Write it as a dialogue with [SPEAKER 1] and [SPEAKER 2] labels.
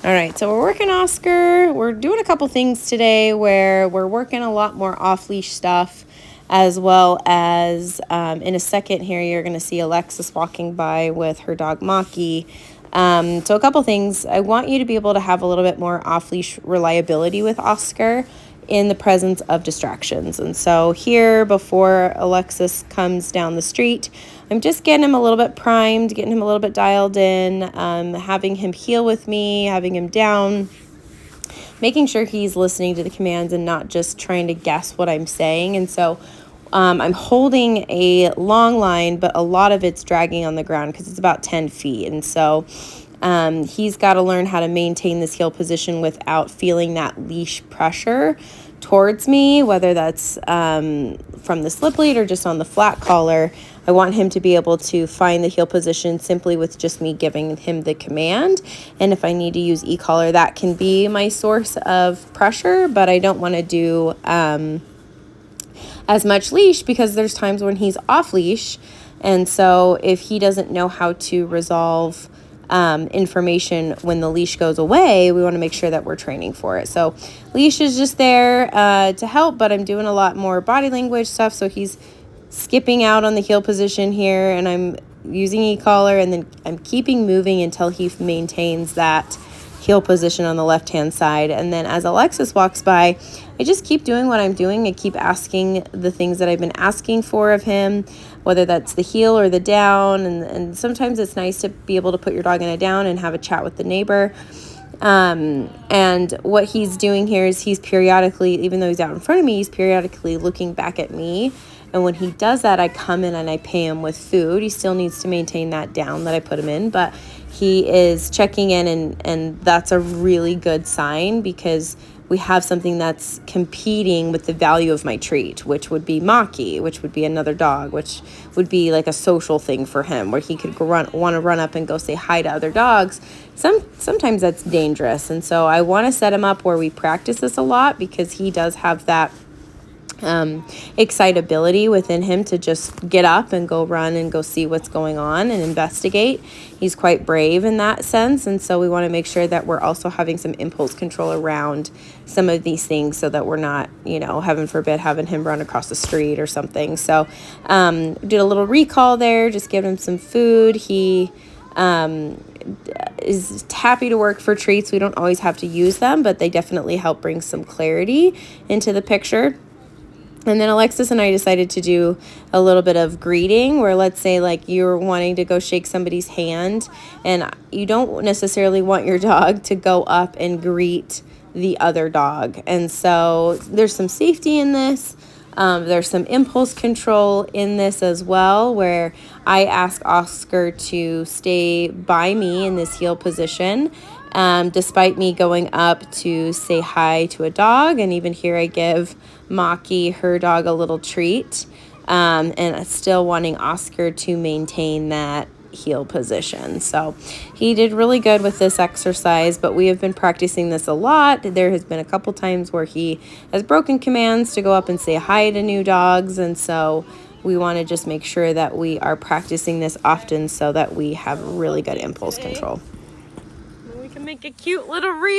[SPEAKER 1] All right, so we're working Oscar. We're doing a couple things today where we're working a lot more off-leash stuff, as well as in a second here, you're going to see Alexis walking by with her dog Maki. So a couple things. I want you to be able to have a little bit more off-leash reliability with Oscar in the presence of distractions. And so here, before Alexis comes down the street, I'm just getting him a little bit primed, getting him a little bit dialed in, having him heel with me, having him down, making sure he's listening to the commands and not just trying to guess what I'm saying. And so I'm holding a long line, but a lot of it's dragging on the ground because it's about 10 feet. And so he's got to learn how to maintain this heel position without feeling that leash pressure towards me, whether that's from the slip lead or just on the flat collar. I want him to be able to find the heel position simply with just me giving him the command. And if I need to use e-collar, that can be my source of pressure, but I don't want to do as much leash because there's times when he's off leash. And so if he doesn't know how to resolve information when the leash goes away, we want to make sure that we're training for it. So leash is just there to help, but I'm doing a lot more body language stuff. So he's skipping out on the heel position here, and I'm using e-collar, and then I'm keeping moving until he maintains that heel position on the left-hand side. And then as Alexis walks by, I just keep doing what I'm doing. I keep asking the things that I've been asking for of him, whether that's the heel or the down. And sometimes it's nice to be able to put your dog in a down and have a chat with the neighbor. And what he's doing here is he's periodically, even though he's out in front of me, he's periodically looking back at me. And when he does that, I come in and I pay him with food. He still needs to maintain that down that I put him in, but he is checking in, and that's a really good sign because we have something that's competing with the value of my treat, which would be Maki, which would be another dog, which would be like a social thing for him where he could want to run up and go say hi to other dogs. Sometimes that's dangerous. And so I want to set him up where we practice this a lot because he does have that excitability within him to just get up and go run and go see what's going on and investigate. He's quite brave in that sense, and so we want to make sure that we're also having some impulse control around some of these things so that we're not, heaven forbid, having him run across the street or something. So did a little recall there, just give him some food. He is happy to work for treats. We don't always have to use them, but they definitely help bring some clarity into the picture. And then Alexis and I decided to do a little bit of greeting where, let's say, like you're wanting to go shake somebody's hand and you don't necessarily want your dog to go up and greet the other dog. And so there's some safety in this. There's some impulse control in this as well, where I ask Oscar to stay by me in this heel position, despite me going up to say hi to a dog. And even here I give Maki, her dog, a little treat, and still wanting Oscar to maintain that heel position. So he did really good with this exercise, but we have been practicing this a lot. There has been a couple times where he has broken commands to go up and say hi to new dogs, and so we want to just make sure that we are practicing this often so that we have really good impulse control. We can make a cute little reel.